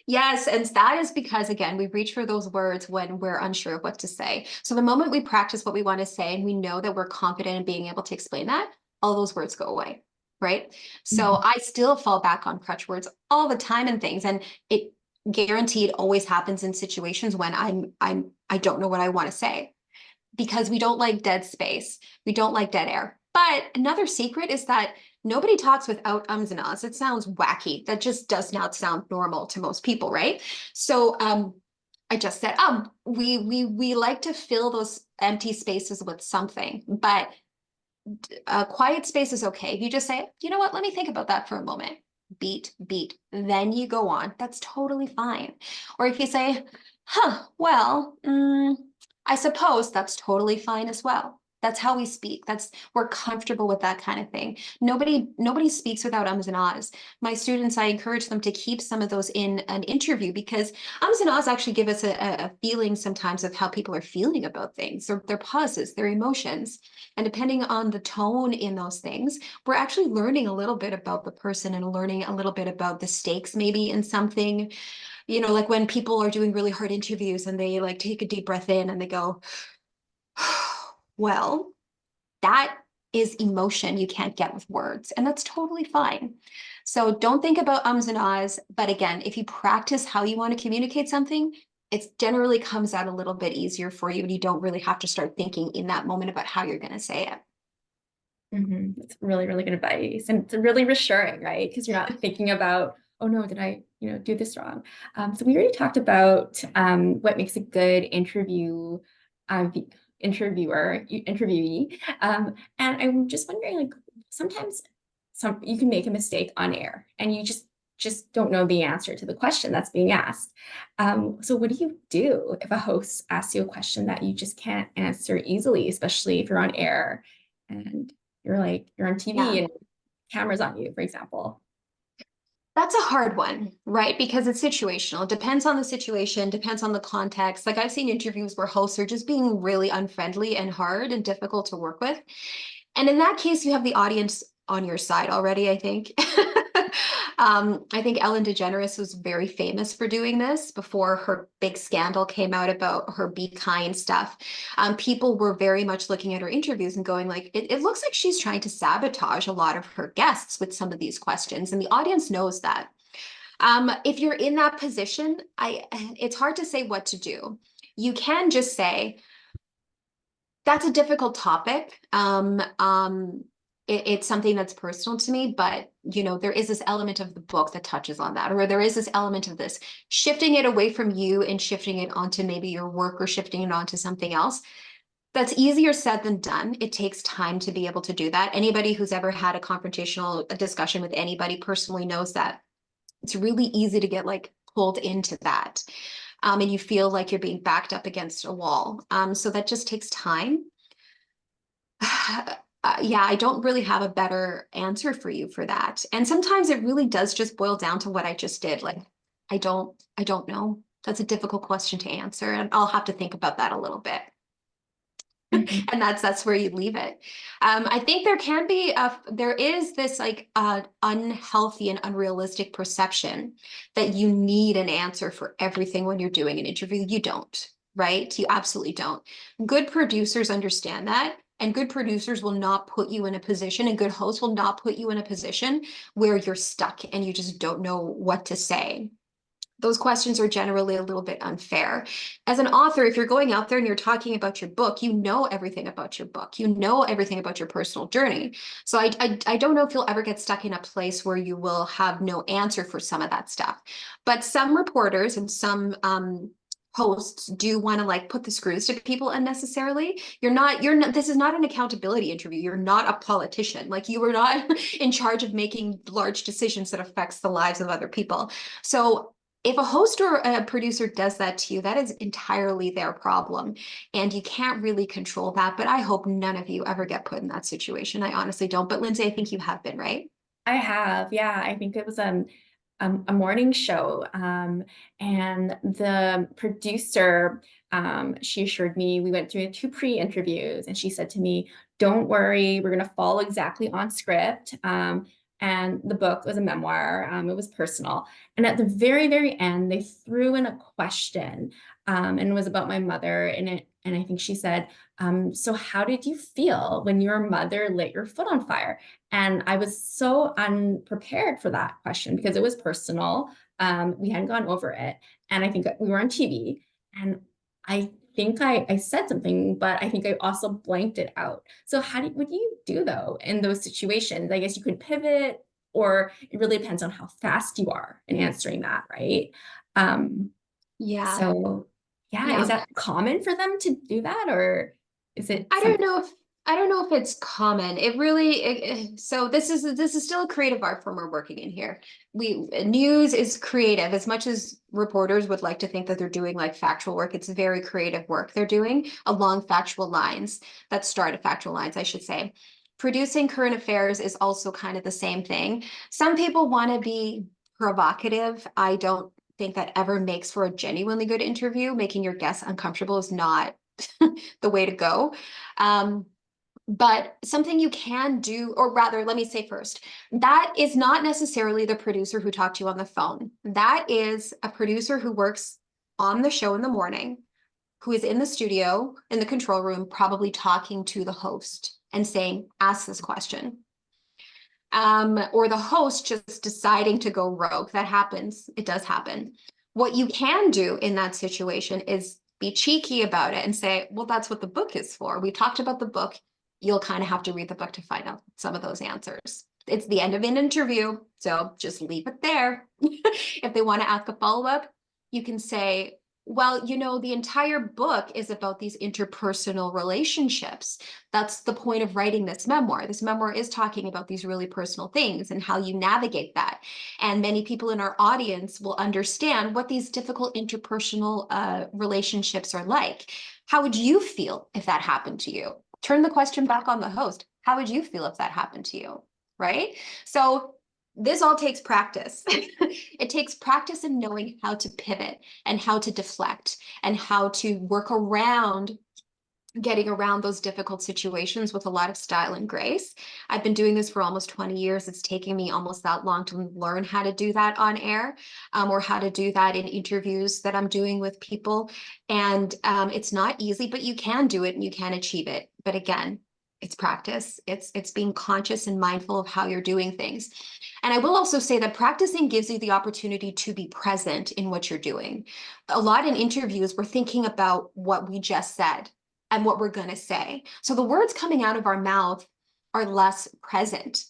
Yes, and that is because, again, we reach for those words when we're unsure of what to say. So the moment we practice what we want to say and we know that we're confident in being able to explain that, all those words go away, right? So Mhm. I still fall back on crutch words all the time and things, and it guaranteed always happens in situations when I don't know what I want to say because we don't like dead space. We don't like dead air. But another secret is that nobody talks without ums and ahs. It sounds wacky. That just does not sound normal to most people, right? So I just said, we like to fill those empty spaces with something, but a quiet space is okay. If you just say, you know what, let me think about that for a moment. Beat, beat. Then you go on. That's totally fine. Or if you say, well, I suppose that's totally fine as well. That's how we speak. We're comfortable with that kind of thing. Nobody speaks without ums and ahs. My students, I encourage them to keep some of those in an interview because ums and ahs actually give us a feeling sometimes of how people are feeling about things, their pauses, their emotions. And depending on the tone in those things, we're actually learning a little bit about the person and learning a little bit about the stakes maybe in something. Like when people are doing really hard interviews and they like take a deep breath in and they go, well, that is emotion you can't get with words, and that's totally fine. So don't think about ums and ahs. But again, if you practice how you want to communicate something, it generally comes out a little bit easier for you, and you don't really have to start thinking in that moment about how you're going to say it. It's really, really good advice. And it's really reassuring, right? Because you're not thinking about, oh no, did I, do this wrong? So we already talked about what makes a good interviewee. And I'm just wondering, like, sometimes you can make a mistake on air and you just don't know the answer to the question that's being asked. So what do you do if a host asks you a question that you just can't answer easily, especially if you're on air? And you're on TV Yeah. and cameras on you, for example. That's a hard one, right? Because it's situational. It depends on the situation, depends on the context. Like I've seen interviews where hosts are just being really unfriendly and hard and difficult to work with. And in that case, you have the audience on your side already, I think. I think Ellen DeGeneres was very famous for doing this before her big scandal came out about her be kind stuff. People were very much looking at her interviews and going like, it looks like she's trying to sabotage a lot of her guests with some of these questions. And the audience knows that. If you're in that position, it's hard to say what to do. You can just say, that's a difficult topic. It's something that's personal to me, but there is this element of the book that touches on that, or there is this element of this shifting it away from you and shifting it onto maybe your work or shifting it onto something else. That's easier said than done. It takes time to be able to do that. Anybody who's ever had a confrontational discussion with anybody personally knows that it's really easy to get like pulled into that. And you feel like you're being backed up against a wall. So that just takes time. Yeah, I don't really have a better answer for you for that. And sometimes it really does just boil down to what I just did. Like, I don't know. That's a difficult question to answer, and I'll have to think about that a little bit. Mhm. And that's where you leave it. I think there is this like unhealthy and unrealistic perception that you need an answer for everything when you're doing an interview. You don't, right? You absolutely don't. Good producers understand that. And good producers will not put you in a position, and good hosts will not put you in a position where you're stuck and you just don't know what to say. Those questions are generally a little bit unfair. As an author, if you're going out there and you're talking about your book, you know everything about your book. You know everything about your personal journey. So I don't know if you'll ever get stuck in a place where you will have no answer for some of that stuff. But some reporters and some hosts do want to like put the screws to people unnecessarily. You're not, this is not an accountability interview. You're not a politician. Like you are not in charge of making large decisions that affects the lives of other people. So if a host or a producer does that to you, that is entirely their problem. And you can't really control that. But I hope none of you ever get put in that situation. I honestly don't. But Lindsay, I think you have been, right? I have, yeah. I think it was a morning show, and the producer, she assured me we went through 2 pre-interviews, and she said to me, "Don't worry, we're going to follow exactly on script." And the book was a memoir. It was personal, and at the very, very end, they threw in a question, and it was about my mother, and I think she said, "So how did you feel when your mother lit your foot on fire?" And I was so unprepared for that question because it was personal. We hadn't gone over it. And I think we were on TV. And I think I said something, but I think I also blanked it out. So what do you do though in those situations? I guess you could pivot, or it really depends on how fast you are in answering that, right? Um, Yeah. so yeah, is Yeah. that common for them to do that, or is it I don't something? know if I don't know if it's common. So this is still a creative art form we're working in here. News is creative as much as reporters would like to think that they're doing like factual work. It's very creative work they're doing along factual lines that start at factual lines, I should say. Producing current affairs is also kind of the same thing. Some people want to be provocative. I don't think that ever makes for a genuinely good interview. Making your guests uncomfortable is not the way to go. Um, but something you can do, or rather, let me say first, that is not necessarily the producer who talked to you on the phone. That is a producer who works on the show in the morning, who is in the studio, in the control room, probably talking to the host and saying, ask this question. Or the host just deciding to go rogue. That happens. It does happen. What you can do in that situation is be cheeky about it and say, well, that's what the book is for. We talked about the book. You'll kind of have to read the book to find out some of those answers. It's the end of an interview, so just leave it there. If they want to ask a follow-up, you can say, well, the entire book is about these interpersonal relationships. That's the point of writing this memoir. This memoir is talking about these really personal things and how you navigate that. And many people in our audience will understand what these difficult interpersonal relationships are like. How would you feel if that happened to you? Turn the question back on the host. How would you feel if that happened to you? Right? So this all takes practice. It takes practice in knowing how to pivot and how to deflect and how to work around getting around those difficult situations with a lot of style and grace. I've been doing this for almost 20 years. It's taking me almost that long to learn how to do that on air, or how to do that in interviews that I'm doing with people. And it's not easy, but you can do it and you can achieve it. But again, it's practice. It's being conscious and mindful of how you're doing things. And I will also say that practicing gives you the opportunity to be present in what you're doing. A lot in interviews, we're thinking about what we just said and what we're going to say. So the words coming out of our mouth are less present.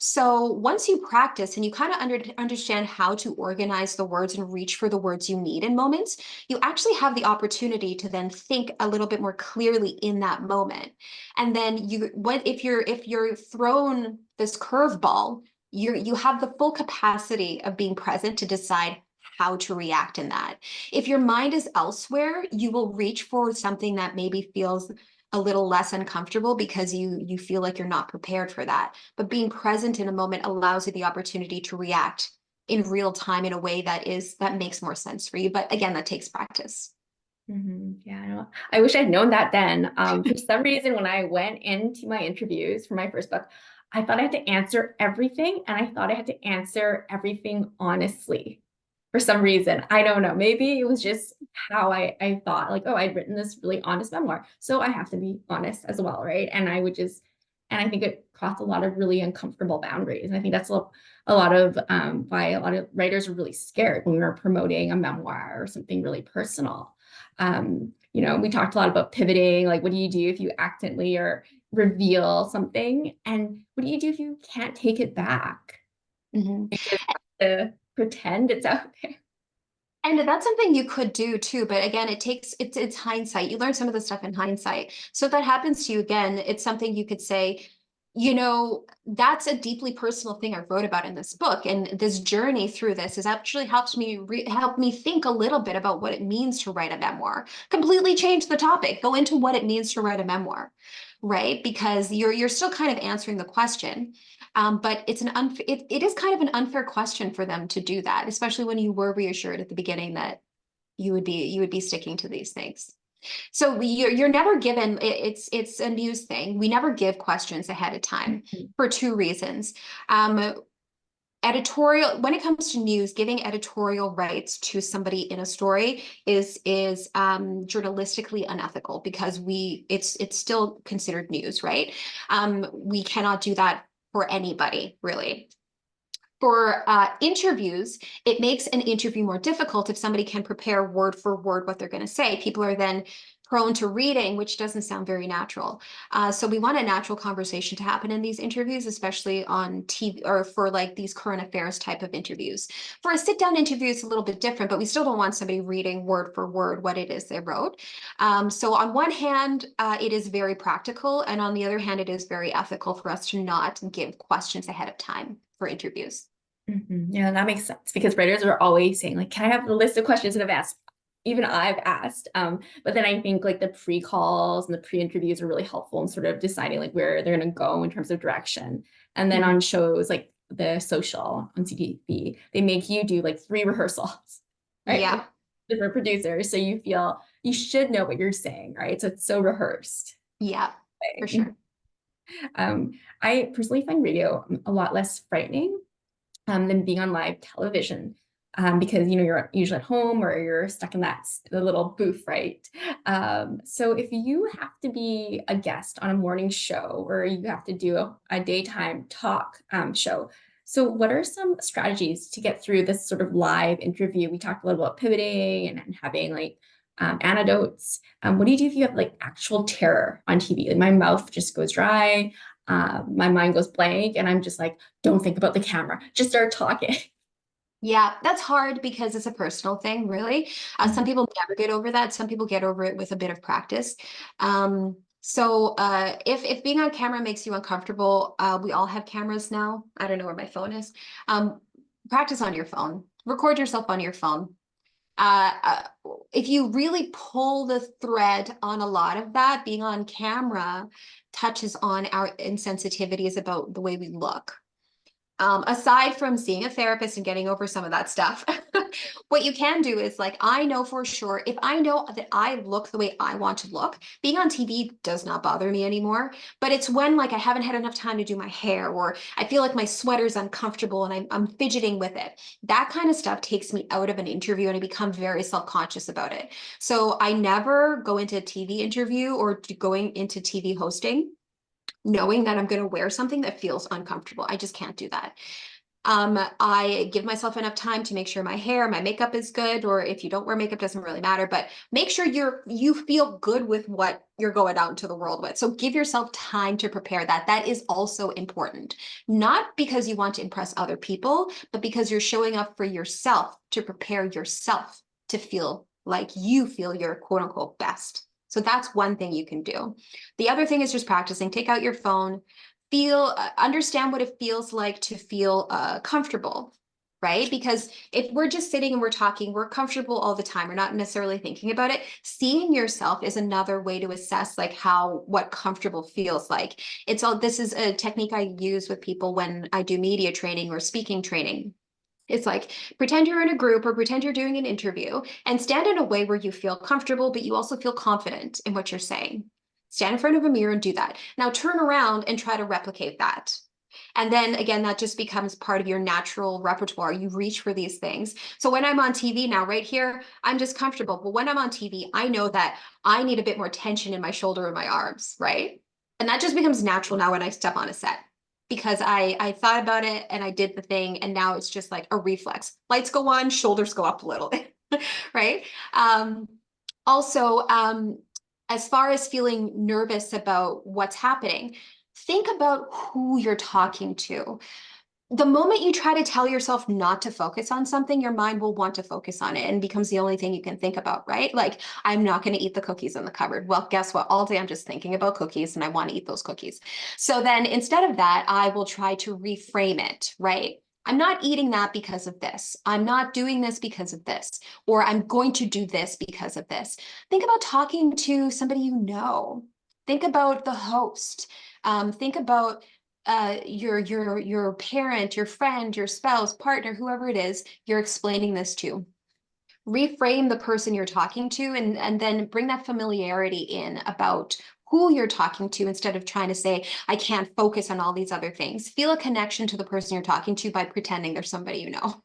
So once you practice and you kind of understand how to organize the words and reach for the words you need in moments, you actually have the opportunity to then think a little bit more clearly in that moment. And then if you're thrown this curveball, you have the full capacity of being present to decide how to react in that. If your mind is elsewhere, you will reach for something that maybe feels a little less uncomfortable because you feel like you're not prepared for that. But being present in a moment allows you the opportunity to react in real time in a way that makes more sense for you. But again, that takes practice. Yeah, I know. I wish I'd known that then. For some reason, when I went into my interviews for my first book, I thought I had to answer everything, and I thought I had to answer everything honestly. For some reason, I don't know. Maybe it was just how I thought, like, oh, I'd written this really honest memoir, so I have to be honest as well, right? And I think it crossed a lot of really uncomfortable boundaries. And I think that's a lot of why a lot of writers are really scared when we were promoting a memoir or something really personal. We talked a lot about pivoting, like what do you do if you accidentally or reveal something? And what do you do if you can't take it back? Mhm. To pretend it's out there. And that's something you could do too, but again, it's hindsight. You learn some of the stuff in hindsight. So if that happens to you again, it's something you could say, that's a deeply personal thing I wrote about in this book, and this journey through this has actually helped me think a little bit about what it means to write a memoir. Completely change the topic, go into what it means to write a memoir, right? Because you're still kind of answering the question. But it is kind of an unfair question for them to do that, especially when you were reassured at the beginning that you would be sticking to these things. So you're never given it's a news thing. We never give questions ahead of time for two reasons. Um, Editorial, when it comes to news, giving editorial rights to somebody in a story is journalistically unethical because it's still considered news, right? We cannot do that for anybody, really. For interviews, it makes an interview more difficult if somebody can prepare word for word what they're going to say. People are then prone to reading, which doesn't sound very natural. So we want a natural conversation to happen in these interviews, especially on TV or for like these current affairs type of interviews. For a sit-down interview, it's a little bit different, but we still don't want somebody reading word for word what it is they wrote. So on one hand, it is very practical, and on the other hand, it is very ethical for us to not give questions ahead of time for interviews. Yeah, that makes sense because writers are always saying, like, can I have the list of questions that I've asked? Even I've asked. But then I think like the pre-calls and the pre-interviews are really helpful in sort of deciding like where they're going to go in terms of direction. And then on shows like The Social on CTV, they make you do like 3 rehearsals, right? With Yeah, different producers. So you feel you should know what you're saying, right? So it's so rehearsed. yeah, for sure. Um, I personally find radio a lot less frightening than being on live television. Because you're usually at home or you're stuck in the little booth, right? So if you have to be a guest on a morning show or you have to do a daytime talk show, so what are some strategies to get through this sort of live interview? We talked a little about pivoting and having like anecdotes. What do you do if you have like actual terror on TV? Like my mouth just goes dry, my mind goes blank, and I'm just like, don't think about the camera, just start talking. Yeah, that's hard because it's a personal thing, really. Some people never get over that. Some people get over it with a bit of practice. If being on camera makes you uncomfortable, we all have cameras now. I don't know where my phone is. Um, Practice on your phone. Record yourself on your phone. Uh, uh, if you really pull the thread on a lot of that, being on camera touches on our insensitivities about the way we look. Aside from seeing a therapist and getting over some of that stuff, what you can do is like, I know for sure, if I know that I look the way I want to look, being on TV does not bother me anymore. But it's when like I haven't had enough time to do my hair, or I feel like my sweater's uncomfortable and I'm fidgeting with it. That kind of stuff takes me out of an interview and I become very self-conscious about it. So I never go into a TV interview or going into TV hosting knowing that I'm going to wear something that feels uncomfortable. I just can't do that. I give myself enough time to make sure my hair, my makeup is good, or if you don't wear makeup, doesn't really matter, but make sure you feel good with what you're going out into the world with. So give yourself time to prepare that. That is also important. Not because you want to impress other people, but because you're showing up for yourself to prepare yourself to feel like you feel your quote unquote best. So that's one thing you can do. The other thing is just practicing. Take out your phone, understand what it feels like to feel comfortable, right? Because if we're just sitting and we're talking, we're comfortable all the time. We're not necessarily thinking about it. Seeing yourself is another way to assess like what comfortable feels like. This is a technique I use with people when I do media training or speaking training. It's like pretend you're in a group or pretend you're doing an interview and stand in a way where you feel comfortable, but you also feel confident in what you're saying. Stand in front of a mirror and do that. Now turn around and try to replicate that. And then again, that just becomes part of your natural repertoire. You reach for these things. So when I'm on TV now, right here, I'm just comfortable. But when I'm on TV, I know that I need a bit more tension in my shoulder and my arms, right? And that just becomes natural now when I step on a set because I thought about it and I did the thing. And now it's just like a reflex. Lights go on, shoulders go up a little, right? Also, as far as feeling nervous about what's happening, think about who you're talking to. The moment you try to tell yourself not to focus on something, your mind will want to focus on it and becomes the only thing you can think about, right? Like, I'm not going to eat the cookies in the cupboard. Well, guess what? All day I'm just thinking about cookies and I want to eat those cookies. So then instead of that, I will try to reframe it, right? I'm not eating that because of this. I'm not doing this because of this, or I'm going to do this because of this. Think about talking to somebody you know. Think about the host. Think about your parent, your friend, your spouse, partner, whoever it is you're explaining this to. Reframe the person you're talking to and then bring that familiarity in about who you're talking to instead of trying to say, I can't focus on all these other things. Feel a connection to the person you're talking to by pretending there's somebody you know.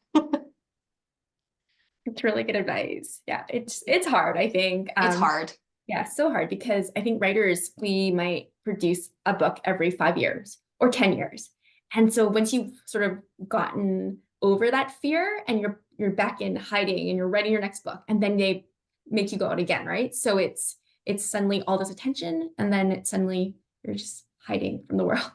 It's really good advice. Yeah, it's hard, I think. It's hard. Yeah, so hard because I think writers, we might produce a book every 5 years or 10 years. And so once you've sort of gotten over that fear and you're back in hiding and you're writing your next book, and then they make you go out again, right? So it's suddenly all this attention, and then it's suddenly you're just hiding from the world.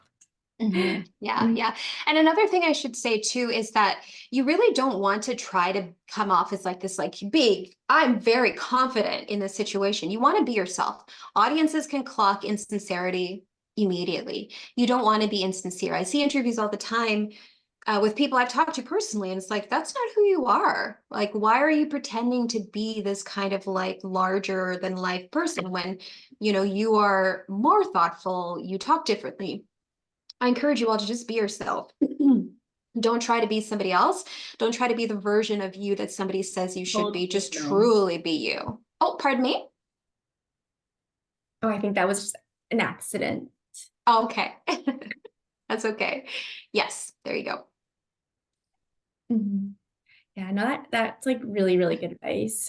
Yeah, yeah. And another thing I should say too is that you really don't want to try to come off as like this, like big, I'm very confident in this situation. You want to be yourself. Audiences can clock insincerity immediately. You don't want to be insincere. I see interviews all the time with people I've talked to personally, and it's like, that's not who you are. Like, why are you pretending to be this kind of like larger than life person when, you are more thoughtful, you talk differently. I encourage you all to just be yourself. Don't try to be somebody else. Don't try to be the version of you that somebody says you should be. Totally Just agree. truly be you. Oh, pardon me? Oh, I think that was just an accident. Oh, okay. That's okay. Yes, there you go. Mhm. Yeah, no, that's like really, really good advice.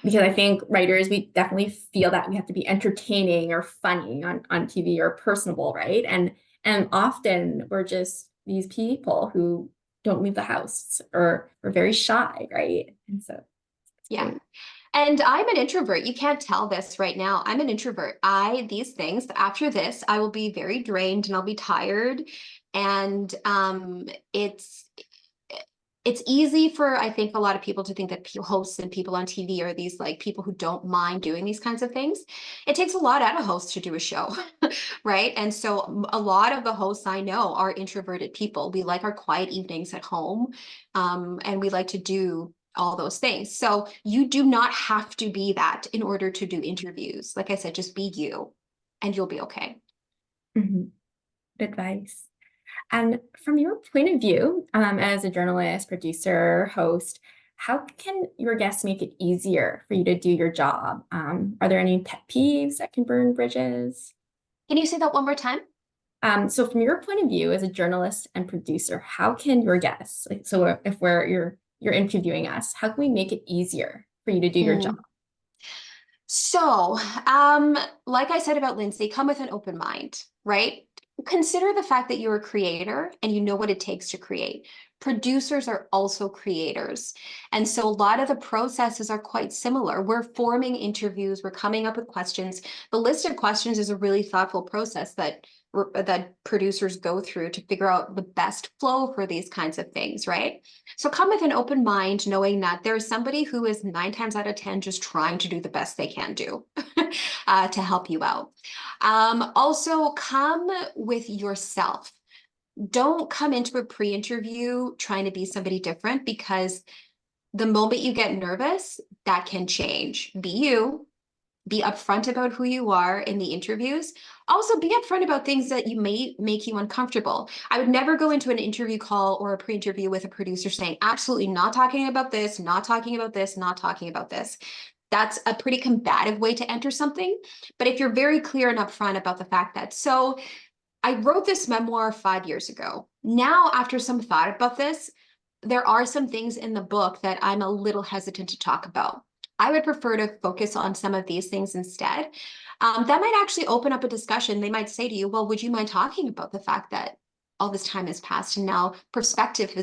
Because I think writers, we definitely feel that we have to be entertaining or funny on TV or personable, right? And often we're just these people who don't leave the house or are very shy, right? And so it's Yeah. great. And I'm an introvert. You can't tell this right now. I'm an introvert. These things, after this, I will be very drained and I'll be tired. And it's easy for, I think, a lot of people to think that hosts and people on TV are these like people who don't mind doing these kinds of things. It takes a lot out of hosts to do a show, right? And so a lot of the hosts I know are introverted people. We like our quiet evenings at home, and we like to do all those things. So you do not have to be that in order to do interviews. Like I said, just be you and you'll be okay. Mhm. Good advice. And from your point of view, as a journalist, producer, host, how can your guests make it easier for you to do your job? Are there any pet peeves that can burn bridges? Can you say that one more time? So from your point of view as a journalist and producer, how can your guests, like, so if you're interviewing us, how can we make it easier for you to do your job? Mm. So, like I said about Lindsay, come with an open mind, right? Consider the fact that you're a creator and you know what it takes to create. Producers are also creators. And so a lot of the processes are quite similar. We're forming interviews, we're coming up with questions. The list of questions is a really thoughtful process that producers go through to figure out the best flow for these kinds of things, right? So come with an open mind, knowing that there is somebody who is 9 times out of 10 just trying to do the best they can do to help you out. Also, come with yourself. Don't come into a pre-interview trying to be somebody different, because the moment you get nervous, that can change. Be you. Be upfront about who you are in the interviews. Also, be upfront about things that you may make you uncomfortable. I would never go into an interview call or a pre-interview with a producer saying, absolutely not talking about this, not talking about this, not talking about this. That's a pretty combative way to enter something. But if you're very clear and upfront about the fact that, so I wrote this memoir 5 years ago. Now, after some thought about this, there are some things in the book that I'm a little hesitant to talk about. I would prefer to focus on some of these things instead. That might actually open up a discussion. They might say to you, well, would you mind talking about the fact that all this time has passed and now perspective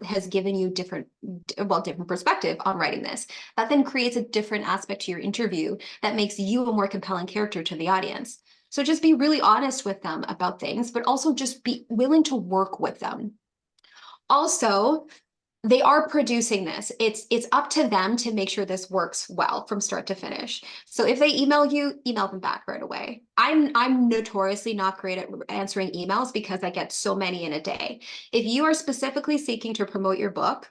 has given you different perspective on writing this. That then creates a different aspect to your interview that makes you a more compelling character to the audience. So just be really honest with them about things, but also just be willing to work with them. Also, they are producing this. It's up to them to make sure this works well from start to finish. So if they email you, email them back right away. I'm notoriously not great at answering emails because I get so many in a day. If you are specifically seeking to promote your book,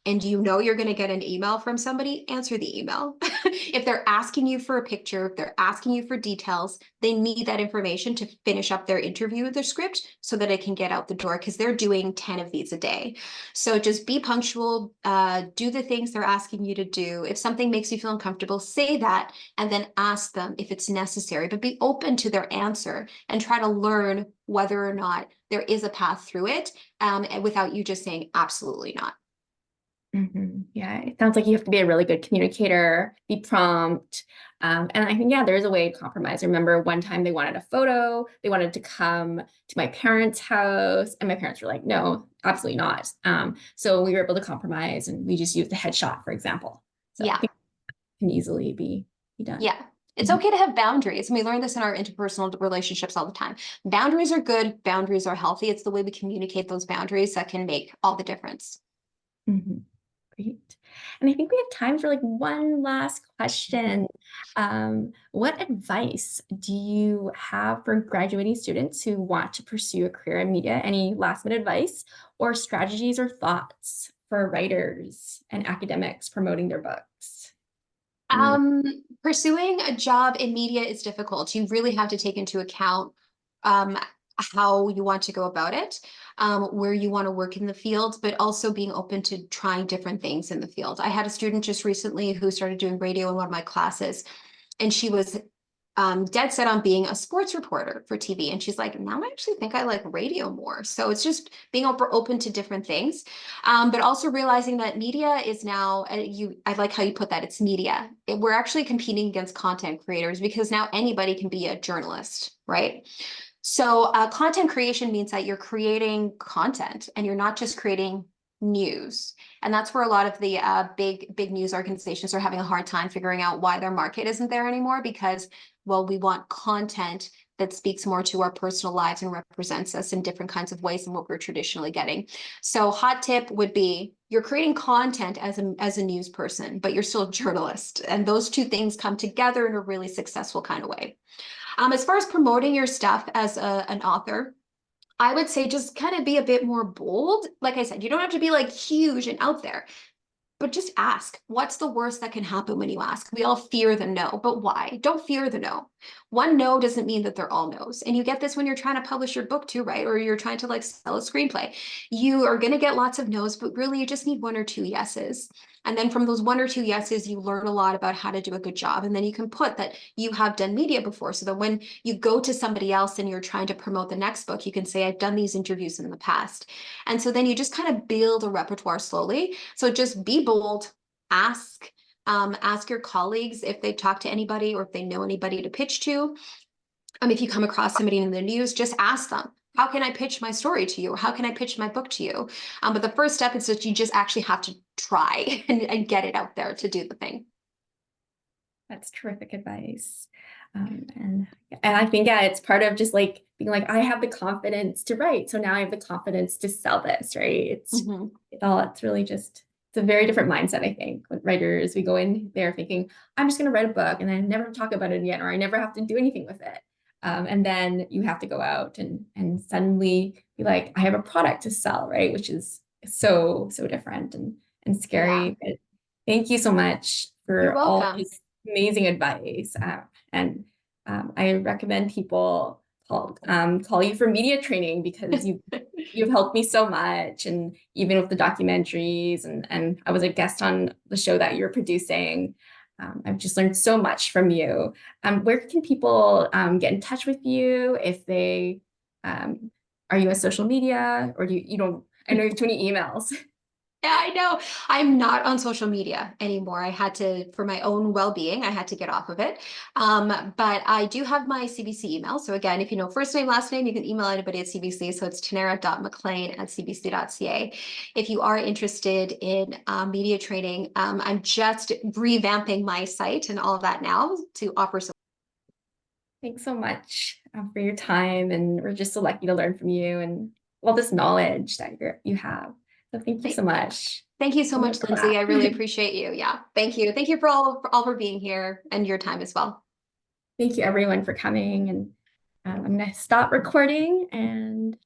and you know you're going to get an email from somebody, answer the email. If they're asking you for a picture, if they're asking you for details, they need that information to finish up their interview with their script so that it can get out the door, because they're doing 10 of these a day. So just be punctual, do the things they're asking you to do. If something makes you feel uncomfortable, say that and then ask them if it's necessary, but be open to their answer and try to learn whether or not there is a path through it, without you just saying absolutely not. Yeah, it sounds like you have to be a really good communicator, be prompt. And I think, yeah, there's a way to compromise. I remember one time they wanted a photo, they wanted to come to my parents' house, and my parents were like, no, absolutely not. So we were able to compromise and we just used the headshot, for example. So I Yeah. think it can easily be done. Yeah. It's Mhm. okay to have boundaries. And we learn this in our interpersonal relationships all the time. Boundaries are good. Boundaries are healthy. It's the way we communicate those boundaries that can make all the difference. Mhm. Great. And I think we have time for like one last question. What advice do you have for graduating students who want to pursue a career in media? Any last minute advice or strategies or thoughts for writers and academics promoting their books? Any- Um, Pursuing a job in media is difficult. You really have to take into account um, how you want to go about it, where you want to work in the field, but also being open to trying different things in the field. I had a student just recently who started doing radio in one of my classes, and she was dead set on being a sports reporter for TV. And she's like, now I actually think I like radio more. So it's just being open to different things, but also realizing that media is now, I like how you put that, it's media. We're actually competing against content creators because now anybody can be a journalist, right? So content creation means that you're creating content and you're not just creating news. And that's where a lot of the big news organizations are having a hard time figuring out why their market isn't there anymore, because, well, we want content that speaks more to our personal lives and represents us in different kinds of ways than what we're traditionally getting. So hot tip would be, you're creating content as a news person, but you're still a journalist. And those two things come together in a really successful kind of way. As far as promoting your stuff as an author, I would say just kind of be a bit more bold. Like I said, you don't have to be like huge and out there, but just ask. What's the worst that can happen when you ask? We all fear the no, but why? Don't fear the no. One no doesn't mean that they're all no's. And you get this when you're trying to publish your book too, right? Or you're trying to like sell a screenplay. You are going to get lots of no's, but really you just need one or two yeses. And then from those one or two yeses, you learn a lot about how to do a good job. And then you can put that you have done media before, so that when you go to somebody else and you're trying to promote the next book, you can say, I've done these interviews in the past. And so then you just kind of build a repertoire slowly. So just be bold, ask. Ask your colleagues if they've talked to anybody or if they know anybody to pitch to. If you come across somebody in the news, just ask them, how can I pitch my story to you? Or how can I pitch my book to you? But the first step is that you just actually have to try and get it out there to do the thing. That's terrific advice. And I think, yeah, it's part of just like being like, I have the confidence to write. So now I have the confidence to sell this, right? Mm-hmm. It's really just, it's a very different mindset, I think. With writers, we go in there thinking, I'm just going to write a book and I never talk about it again, or I never have to do anything with it. And then you have to go out and suddenly be like, I have a product to sell, right? Which is so, so different and Yeah, scary. But thank you so much you're for all welcome. this amazing advice. And I recommend people call you for media training because you've helped me so much. And even with the documentaries and I was a guest on the show that you're producing. I've just learned so much from you. Where can people get in touch with you if they are you on social media or do you don't I know you have too many emails. Yeah, I know. I'm not on social media anymore. I had to, for my own well-being, I had to get off of it. But I do have my CBC email. So again, if you know first name, last name, you can email anybody at CBC. So it's tanara.mclean@cbc.ca. If you are interested in media training, I'm just revamping my site and all of that now to offer some. Thanks so much for your time, and we're just so lucky to learn from you and all this knowledge that you have. So thank you so much. Thank you so I'm gonna much, clap. Lindsay. I really appreciate you. Yeah, thank you. Thank you for all for being here and your time as well. Thank you everyone for coming, and I'm gonna stop recording and